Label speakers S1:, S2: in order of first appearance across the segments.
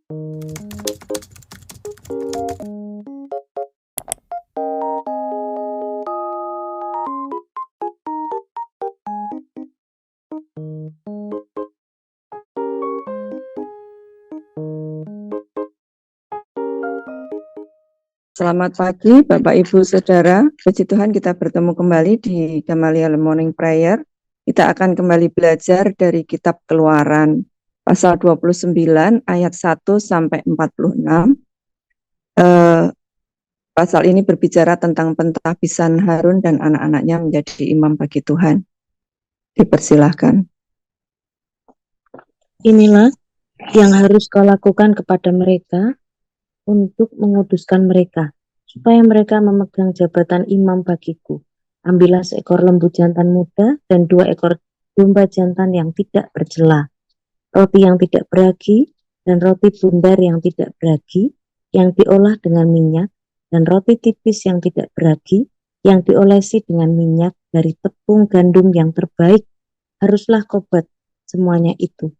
S1: Selamat pagi Bapak Ibu Saudara, puji Tuhan kita bertemu kembali di Gamaliel Morning Prayer. Kita akan kembali belajar dari kitab Keluaran pasal 29 ayat 1 sampai 46. Pasal ini berbicara tentang pentahbisan Harun dan anak-anaknya menjadi imam bagi Tuhan. Dipersilahkan.
S2: Inilah yang harus kau lakukan kepada mereka untuk menguduskan mereka, supaya mereka memegang jabatan imam bagiku. Ambillah seekor lembu jantan muda dan 2 ekor domba jantan yang tidak bercela, roti yang tidak beragi dan roti bundar yang tidak beragi, yang diolah dengan minyak, dan roti tipis yang tidak beragi, yang diolesi dengan minyak dari tepung gandum yang terbaik. Haruslah kau buat semuanya itu.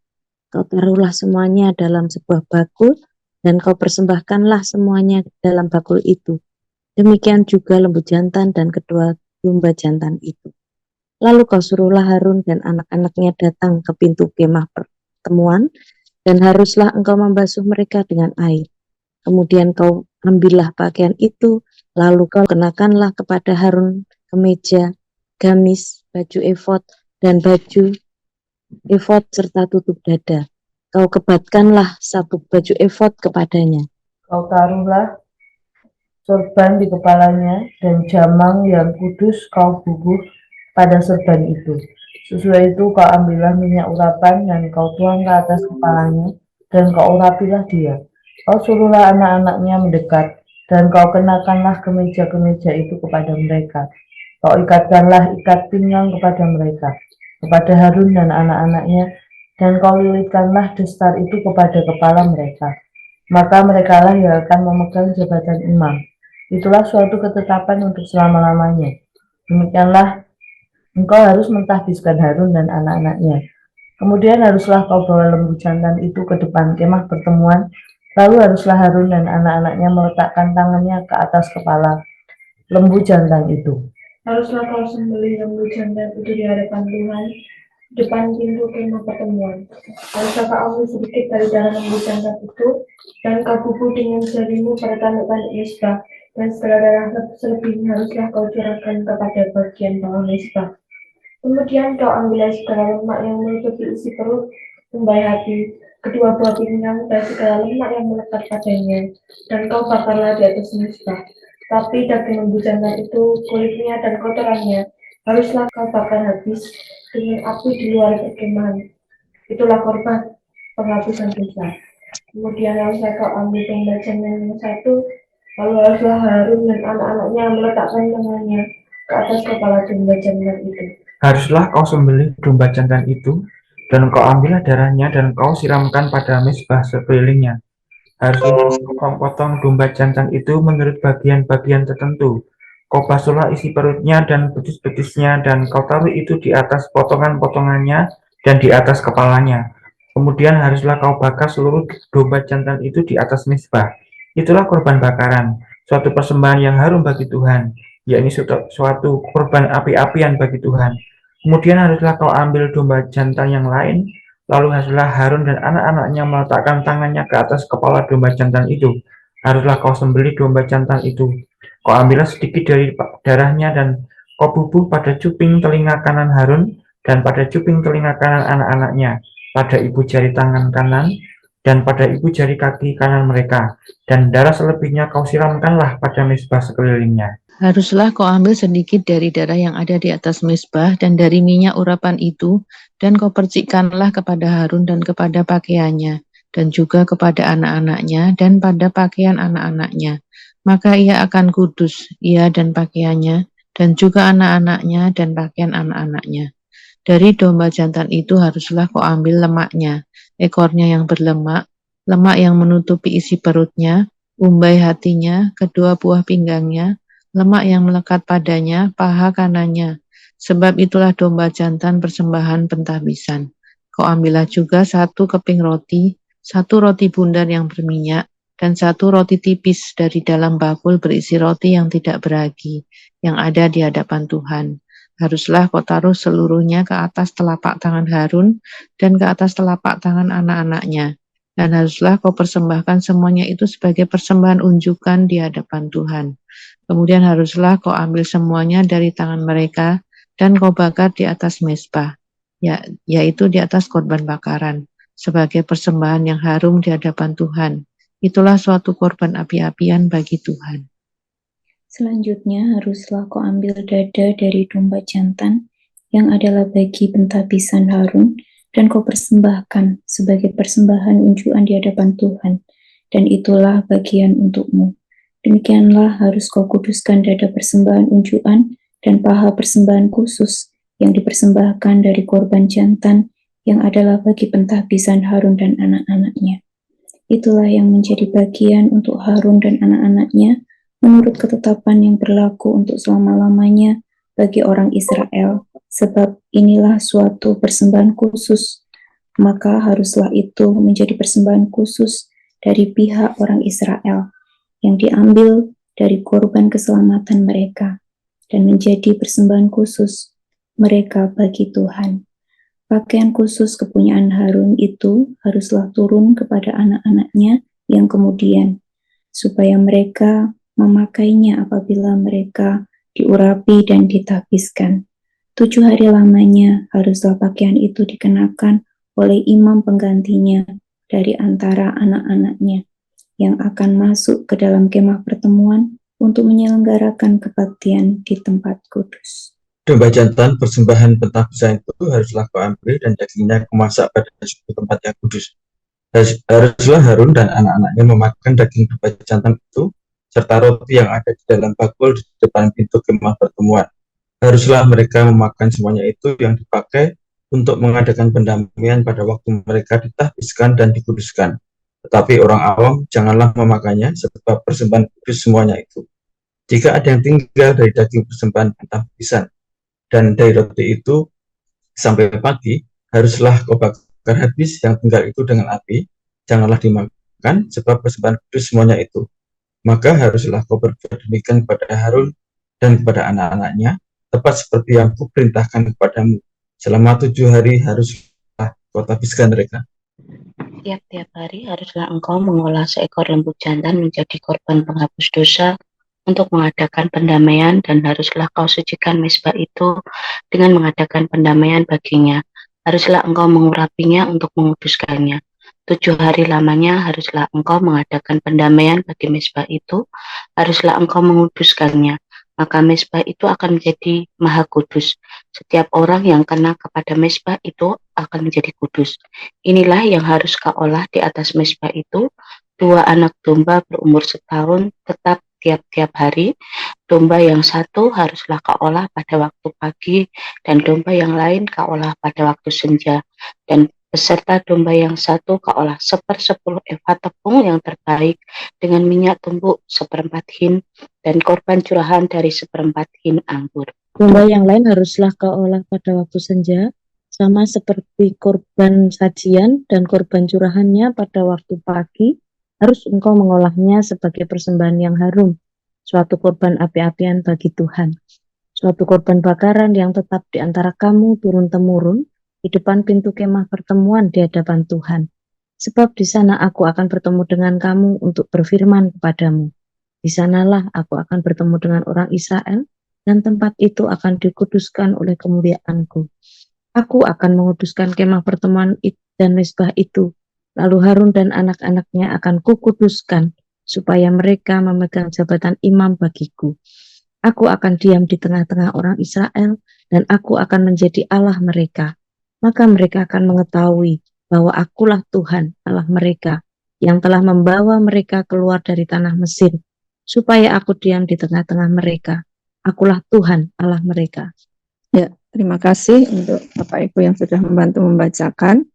S2: Kau taruhlah semuanya dalam sebuah bakul, dan kau persembahkanlah semuanya dalam bakul itu. Demikian juga lembu jantan dan kedua domba jantan itu. Lalu kau suruhlah Harun dan anak-anaknya datang ke pintu kemah pertemuan, dan haruslah engkau membasuh mereka dengan air. Kemudian kau ambillah pakaian itu, lalu kau kenakanlah kepada Harun kemeja, gamis, baju efod, dan baju efod serta tutup dada. Kau kebatkanlah sabuk baju efod kepadanya.
S3: Kau taruhlah sorban di kepalanya, dan jamang yang kudus kau bubuh pada sorban itu. Sesudah itu kau ambillah minyak urapan, dan kau tuang ke atas kepalanya, dan kau urapilah dia. Kau suruhlah anak-anaknya mendekat, dan kau kenakanlah kemeja-kemeja itu kepada mereka. Kau ikatkanlah ikat pinggang kepada mereka, kepada Harun dan anak-anaknya, dan kau lilitkanlah destar itu kepada kepala mereka. Maka merekalah yang akan memegang jabatan imam. Itulah suatu ketetapan untuk selama-lamanya. Demikianlah engkau harus mentahbiskan Harun dan anak-anaknya. Kemudian haruslah kau bawa lembu jantan itu ke depan kemah pertemuan. Lalu haruslah Harun dan anak-anaknya meletakkan tangannya ke atas kepala lembu jantan itu.
S4: Haruslah kau sembelih lembu jantan itu di hadapan Tuhan, depan pintu kemah pertemuan. Haruslah kau ambil sedikit dari darah lembu jantan itu, dan kau bubuh dengan jarimu pada tanduk-tanduk mezbah, dan segala darah selebihnya haruslah kau curahkan kepada bagian bawah mezbah. Kemudian kau ambillah segala lemak yang menutupi isi perut, tumbai hati, kedua buah pinggang, dan segala lemak yang melekat padanya, dan kau bakarlah di atas mezbah. Tapi daging lembu jantan itu, kulitnya dan kotorannya, haruslah kau bakar habis dengan api di luar perkemahan. Itulah korban penghapusan dosa. Kemudian haruslah kau ambil domba jantan yang satu, lalu haruslah Harun dan anak-anaknya meletakkan tangannya ke atas kepala domba jantan itu.
S5: Haruslah kau sembelih domba jantan itu, dan kau ambillah darahnya, dan kau siramkan pada mezbah sekelilingnya. Haruslah kau potong domba jantan itu menurut bagian-bagian tertentu. Kau basuhlah isi perutnya dan betis-betisnya, dan kau taruh itu di atas potongan-potongannya dan di atas kepalanya. Kemudian haruslah kau bakar seluruh domba jantan itu di atas mezbah. Itulah korban bakaran, suatu persembahan yang harum bagi Tuhan, yakni suatu korban api-apian bagi Tuhan. Kemudian haruslah kau ambil domba jantan yang lain, lalu haruslah Harun dan anak-anaknya meletakkan tangannya ke atas kepala domba jantan itu. Haruslah kau sembelih domba jantan itu. Kau ambillah sedikit dari darahnya, dan kau bubuh pada cuping telinga kanan Harun dan pada cuping telinga kanan anak-anaknya, pada ibu jari tangan kanan dan pada ibu jari kaki kanan mereka. Dan darah selebihnya kau siramkanlah pada mezbah sekelilingnya.
S2: Haruslah kau ambil sedikit dari darah yang ada di atas mezbah dan dari minyak urapan itu, dan kau percikkanlah kepada Harun dan kepada pakaiannya, dan juga kepada anak-anaknya dan pada pakaian anak-anaknya. Maka ia akan kudus, ia dan pakaiannya, dan juga anak-anaknya dan pakaian anak-anaknya. Dari domba jantan itu haruslah kau ambil lemaknya, ekornya yang berlemak, lemak yang menutupi isi perutnya, umbai hatinya, kedua buah pinggangnya, lemak yang melekat padanya, paha kanannya. Sebab itulah domba jantan persembahan pentahbisan. Kau ambillah juga 1 keping roti,
S6: 1 roti bundar yang berminyak, dan 1 roti tipis dari dalam bakul berisi roti yang tidak beragi, yang ada di hadapan Tuhan. Haruslah kau taruh seluruhnya ke atas telapak tangan Harun dan ke atas telapak tangan anak-anaknya. Dan haruslah kau persembahkan semuanya itu sebagai persembahan unjukan di hadapan Tuhan. Kemudian haruslah kau ambil semuanya dari tangan mereka dan kau bakar di atas mezbah, yaitu di atas korban bakaran, sebagai persembahan yang harum di hadapan Tuhan. Itulah suatu korban api-apian bagi Tuhan.
S7: Selanjutnya haruslah kau ambil dada dari domba jantan yang adalah bagi pentabisan Harun, dan kau persembahkan sebagai persembahan unjukan di hadapan Tuhan, dan itulah bagian untukmu. Demikianlah harus kau kuduskan dada persembahan unjukan dan paha persembahan khusus yang dipersembahkan dari korban jantan yang adalah bagi pentabisan Harun dan anak-anaknya. Itulah yang menjadi bagian untuk Harun dan anak-anaknya menurut ketetapan yang berlaku untuk selama-lamanya bagi orang Israel, sebab inilah suatu persembahan khusus, maka haruslah itu menjadi persembahan khusus dari pihak orang Israel, yang diambil dari korban keselamatan mereka, dan menjadi persembahan khusus mereka bagi Tuhan. Pakaian khusus kepunyaan Harun itu haruslah turun kepada anak-anaknya yang kemudian, supaya mereka memakainya apabila mereka diurapi dan ditahbiskan. 7 hari lamanya haruslah pakaian itu dikenakan oleh imam penggantinya dari antara anak-anaknya yang akan masuk ke dalam kemah pertemuan untuk menyelenggarakan kebaktian di tempat kudus.
S8: Domba jantan persembahan pentabisan itu haruslah kau ambil dan dagingnya kau masak pada suatu tempat yang kudus. Haruslah Harun dan anak-anaknya memakan daging domba jantan itu serta roti yang ada di dalam bakul di depan pintu kemah pertemuan. Haruslah mereka memakan semuanya itu yang dipakai untuk mengadakan pendamaian pada waktu mereka ditahbiskan dan dikuduskan. Tetapi orang awam janganlah memakannya, sebab persembahan kudus semuanya itu. Jika ada yang tinggal dari daging persembahan pentahbisan dan dari roti itu sampai pagi, haruslah kau bakar habis yang tinggal itu dengan api, janganlah dimakan, sebab persembahan kudus semuanya itu. Maka haruslah kau berbuat demikian kepada Harun dan kepada anak-anaknya, tepat seperti yang kuperintahkan kepadamu. Selama 7 hari haruslah kau tahbiskan mereka.
S9: Tiap-tiap hari haruslah engkau mengolah seekor lembu jantan menjadi korban penghapus dosa untuk mengadakan pendamaian, dan haruslah kau sucikan mezbah itu dengan mengadakan pendamaian baginya. Haruslah engkau mengurapinya untuk menguduskannya. 7 hari lamanya haruslah engkau mengadakan pendamaian bagi mezbah itu, haruslah engkau menguduskannya, maka mezbah itu akan menjadi maha kudus. Setiap orang yang kena kepada mezbah itu akan menjadi kudus. Inilah yang harus kau olah di atas mezbah itu: 2 anak domba berumur setahun tetap tiap-tiap hari. Domba yang satu haruslah kau olah pada waktu pagi, dan domba yang lain kau olah pada waktu senja. Dan beserta domba yang satu kau olah 1/10 eva tepung yang terbaik dengan minyak tumbuk 1/4 hin, dan korban curahan dari 1/4 hin anggur.
S2: Domba yang lain haruslah kau olah pada waktu senja, sama seperti korban sajian dan korban curahannya pada waktu pagi. Harus engkau mengolahnya sebagai persembahan yang harum, suatu korban api-apian bagi Tuhan, suatu korban bakaran yang tetap di antara kamu turun-temurun di depan pintu kemah pertemuan di hadapan Tuhan. Sebab di sana aku akan bertemu dengan kamu untuk berfirman kepadamu. Di sanalah aku akan bertemu dengan orang Israel, dan tempat itu akan dikuduskan oleh kemuliaanku. Aku akan menguduskan kemah pertemuan dan mezbah itu. Lalu Harun dan anak-anaknya akan kukuduskan, supaya mereka memegang jabatan imam bagiku. Aku akan diam di tengah-tengah orang Israel, dan aku akan menjadi Allah mereka. Maka mereka akan mengetahui bahwa akulah Tuhan Allah mereka, yang telah membawa mereka keluar dari tanah Mesir, supaya aku diam di tengah-tengah mereka. Akulah Tuhan Allah mereka.
S1: Ya, terima kasih untuk Bapak Ibu yang sudah membantu membacakan.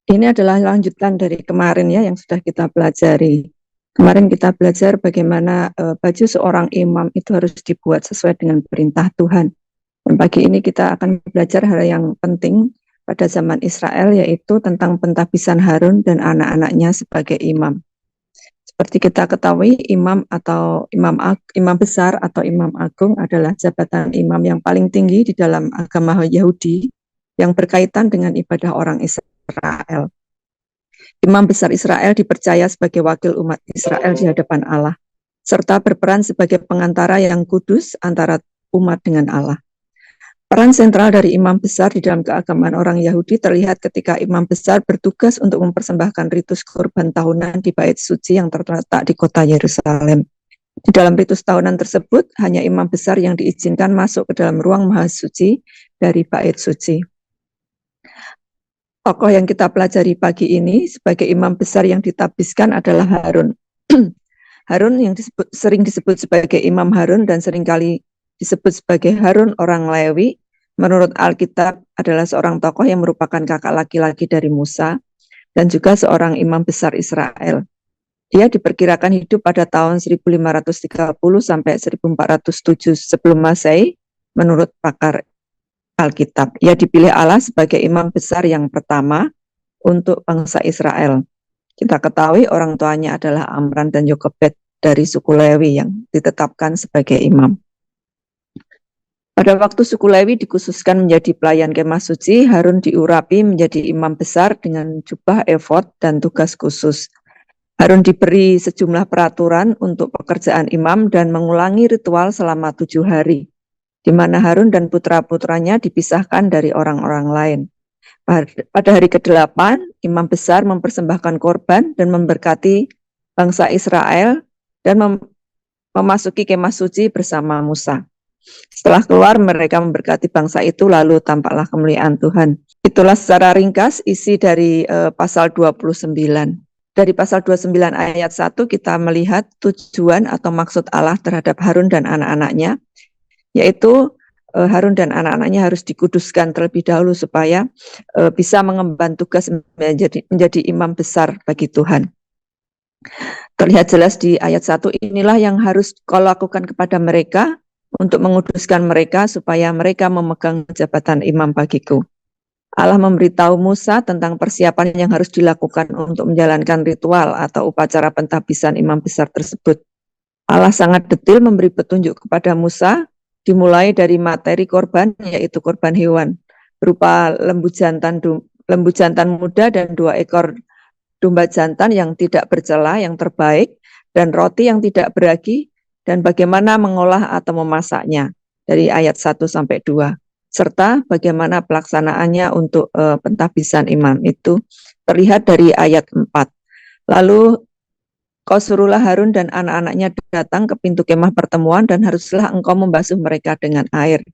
S1: Ini adalah lanjutan dari kemarin ya, yang sudah kita pelajari. Kemarin kita belajar bagaimana baju seorang imam itu harus dibuat sesuai dengan perintah Tuhan. Dan pagi ini kita akan belajar hal yang penting, pada zaman Israel, yaitu tentang pentahbisan Harun dan anak-anaknya sebagai imam. Seperti kita ketahui, imam besar atau imam agung adalah jabatan imam yang paling tinggi di dalam agama Yahudi yang berkaitan dengan ibadah orang Israel. Imam besar Israel dipercaya sebagai wakil umat Israel di hadapan Allah, serta berperan sebagai pengantara yang kudus antara umat dengan Allah. Peran sentral dari imam besar di dalam keagamaan orang Yahudi terlihat ketika imam besar bertugas untuk mempersembahkan ritus kurban tahunan di bait suci yang terletak di kota Yerusalem. Di dalam ritus tahunan tersebut, hanya imam besar yang diizinkan masuk ke dalam ruang maha suci dari bait suci. Tokoh yang kita pelajari pagi ini sebagai imam besar yang ditabiskan adalah Harun. Harun yang sering disebut sebagai Imam Harun dan seringkali disebut sebagai Harun orang Lewi, menurut Alkitab adalah seorang tokoh yang merupakan kakak laki-laki dari Musa dan juga seorang imam besar Israel. Dia diperkirakan hidup pada tahun 1530 sampai 1407 sebelum Masehi menurut pakar Alkitab. Ia dipilih Allah sebagai imam besar yang pertama untuk bangsa Israel. Kita ketahui orang tuanya adalah Amram dan Yokebed dari suku Lewi yang ditetapkan sebagai imam. Pada waktu suku Lewi dikhususkan menjadi pelayan kemah suci, Harun diurapi menjadi imam besar dengan jubah efod dan tugas khusus. Harun diberi sejumlah peraturan untuk pekerjaan imam dan mengulangi ritual selama 7 hari, di mana Harun dan putra-putranya dipisahkan dari orang-orang lain. Pada hari ke-8, imam besar mempersembahkan korban dan memberkati bangsa Israel dan memasuki kemah suci bersama Musa. Setelah keluar, mereka memberkati bangsa itu, lalu tampaklah kemuliaan Tuhan. Itulah secara ringkas isi dari pasal 29. Dari pasal 29 ayat 1 kita melihat tujuan atau maksud Allah terhadap Harun dan anak-anaknya, yaitu Harun dan anak-anaknya harus dikuduskan terlebih dahulu supaya bisa mengemban tugas menjadi imam besar bagi Tuhan. Terlihat jelas di ayat 1, inilah yang harus kau lakukan kepada mereka untuk menguduskan mereka supaya mereka memegang jabatan imam bagiku. Allah memberitahu Musa tentang persiapan yang harus dilakukan untuk menjalankan ritual atau upacara pentahbisan imam besar tersebut. Allah sangat detail memberi petunjuk kepada Musa, dimulai dari materi korban, yaitu korban hewan, berupa lembu jantan muda dan 2 ekor domba jantan yang tidak bercela, yang terbaik, dan roti yang tidak beragi, dan bagaimana mengolah atau memasaknya dari ayat 1 sampai 2, serta bagaimana pelaksanaannya untuk pentahbisan imam itu terlihat dari ayat 4. Lalu kau suruhlah Harun dan anak-anaknya datang ke pintu kemah pertemuan dan haruslah engkau membasuh mereka dengan air.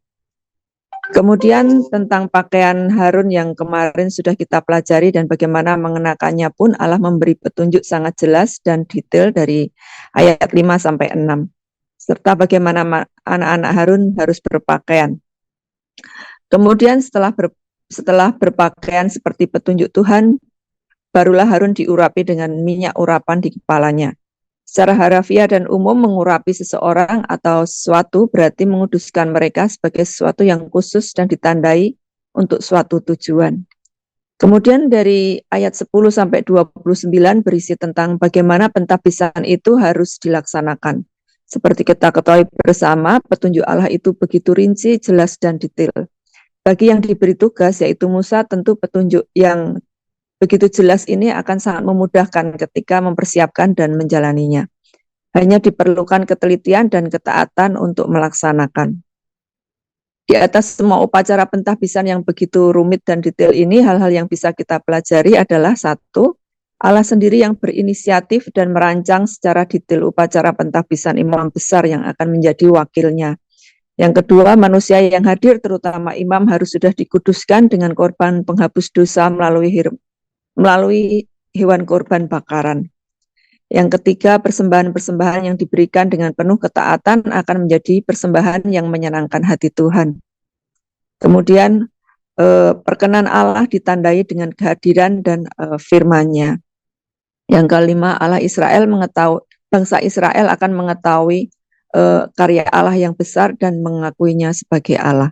S1: Kemudian tentang pakaian Harun yang kemarin sudah kita pelajari dan bagaimana mengenakannya pun Allah memberi petunjuk sangat jelas dan detail dari ayat 5 sampai 6. Serta bagaimana anak-anak Harun harus berpakaian. Kemudian setelah berpakaian seperti petunjuk Tuhan, barulah Harun diurapi dengan minyak urapan di kepalanya. Secara harafiah dan umum, mengurapi seseorang atau sesuatu berarti menguduskan mereka sebagai sesuatu yang khusus dan ditandai untuk suatu tujuan. Kemudian dari ayat 10 sampai 29 berisi tentang bagaimana pentahbisan itu harus dilaksanakan. Seperti kita ketahui bersama, petunjuk Allah itu begitu rinci, jelas, dan detail. Bagi yang diberi tugas, yaitu Musa, tentu petunjuk yang begitu jelas ini akan sangat memudahkan ketika mempersiapkan dan menjalaninya. Hanya diperlukan ketelitian dan ketaatan untuk melaksanakan. Di atas semua upacara pentahbisan yang begitu rumit dan detail ini, hal-hal yang bisa kita pelajari adalah 1, Allah sendiri yang berinisiatif dan merancang secara detail upacara pentahbisan imam besar yang akan menjadi wakilnya. Yang kedua, manusia yang hadir terutama imam harus sudah dikuduskan dengan korban penghapus dosa melalui hewan korban bakaran. Yang ketiga, persembahan-persembahan yang diberikan dengan penuh ketaatan akan menjadi persembahan yang menyenangkan hati Tuhan. Kemudian perkenan Allah ditandai dengan kehadiran dan firman-Nya. Yang kelima, bangsa Israel akan mengetahui karya Allah yang besar dan mengakuinya sebagai Allah.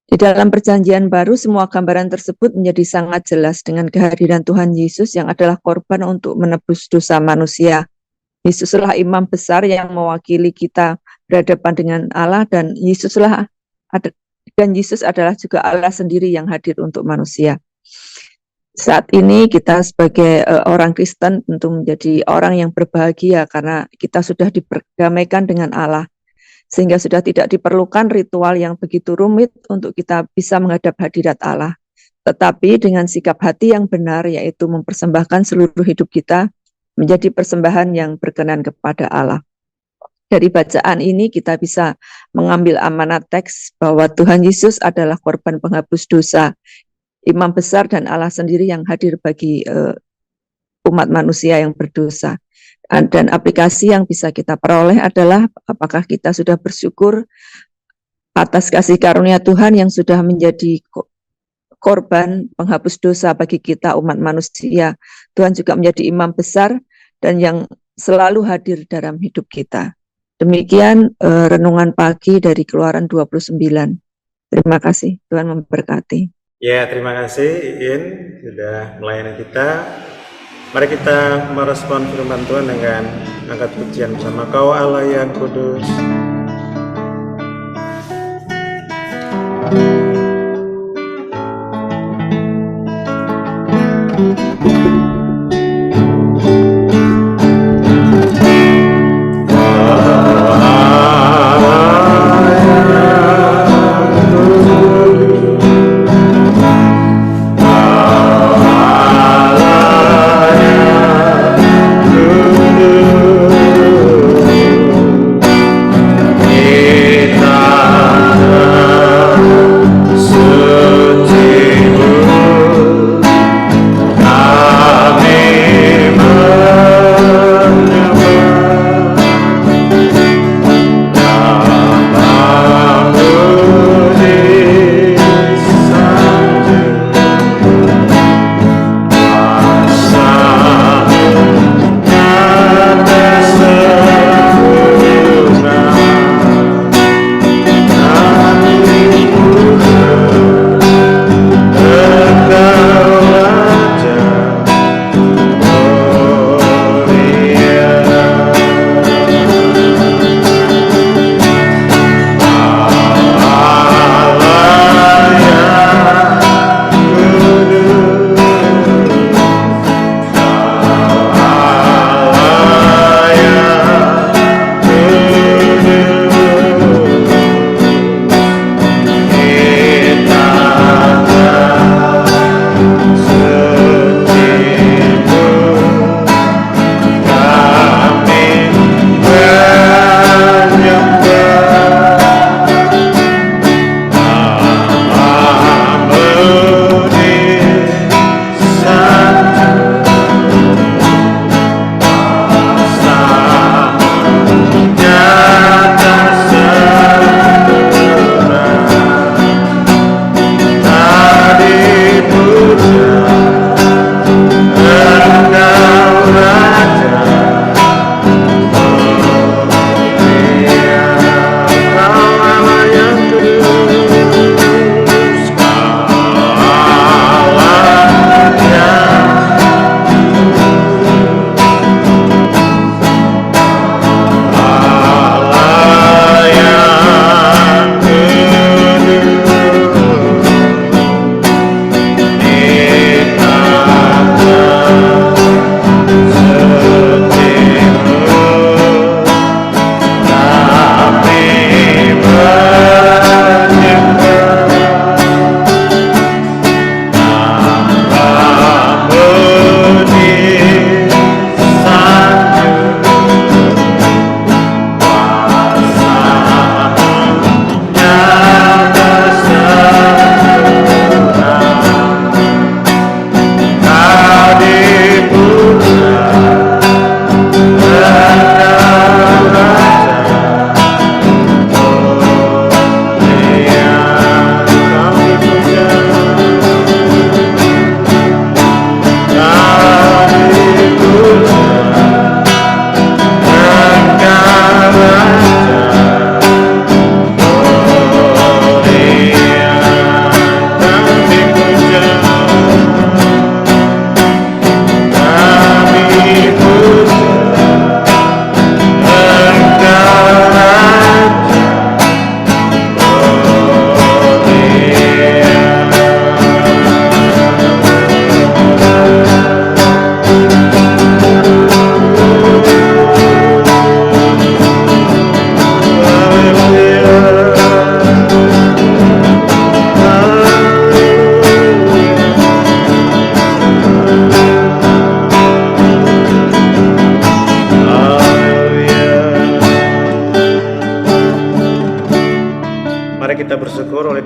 S1: Di dalam perjanjian baru, semua gambaran tersebut menjadi sangat jelas dengan kehadiran Tuhan Yesus yang adalah korban untuk menebus dosa manusia. Yesuslah imam besar yang mewakili kita berhadapan dengan Allah, dan Yesus adalah juga Allah sendiri yang hadir untuk manusia. Saat ini kita sebagai orang Kristen tentu menjadi orang yang berbahagia karena kita sudah diperdamaikan dengan Allah, sehingga sudah tidak diperlukan ritual yang begitu rumit untuk kita bisa menghadap hadirat Allah. Tetapi dengan sikap hati yang benar, yaitu mempersembahkan seluruh hidup kita menjadi persembahan yang berkenan kepada Allah. Dari bacaan ini kita bisa mengambil amanat teks bahwa Tuhan Yesus adalah korban penghapus dosa, imam besar dan Allah sendiri yang hadir bagi umat manusia yang berdosa. Dan aplikasi yang bisa kita peroleh adalah apakah kita sudah bersyukur atas kasih karunia Tuhan yang sudah menjadi korban penghapus dosa bagi kita umat manusia. Tuhan juga menjadi imam besar dan yang selalu hadir dalam hidup kita. Demikian renungan pagi dari Keluaran 29. Terima kasih, Tuhan memberkati.
S10: Ya, terima kasih Iin sudah melayani kita. Mari kita merespon firman Tuhan dengan angkat pujian bersama Kau Allah yang kudus.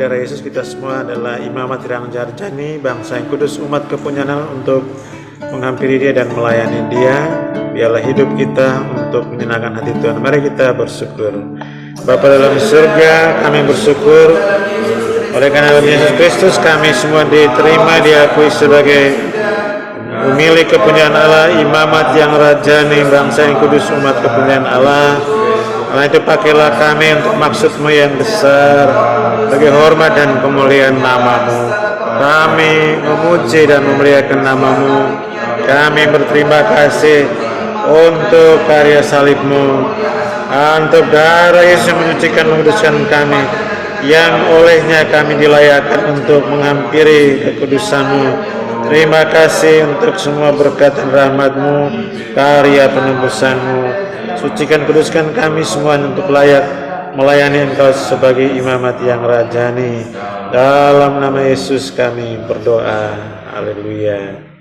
S10: darah Yesus kita semua adalah imamat yang rajani, bangsa yang kudus, umat kepunyaan Allah untuk menghampiri Dia dan melayani Dia. Biarlah hidup kita untuk menyenangkan hati Tuhan. Mari kita bersyukur. Bapa dalam surga, kami bersyukur oleh karena Yesus Kristus kami semua diterima, diakui sebagai pemilik kepunyaan Allah, imamat yang rajani, bangsa yang kudus, umat kepunyaan Allah. Karena itu pakailah kami untuk maksud-Mu yang besar, bagi hormat dan kemuliaan nama-Mu. Kami memuji dan memuliakan nama-Mu. Kami berterima kasih untuk karya salib-Mu, untuk darah Yesus yang menyucikan, menguduskan kami, yang olehnya kami dilayakkan untuk menghampiri kekudusan-Mu. Terima kasih untuk semua berkat dan rahmat-Mu, karya penebusan-Mu. Sucikan, kuduskan kami semua untuk layak melayani Engkau sebagai imamat yang rajani. Dalam nama Yesus kami berdoa. Haleluya.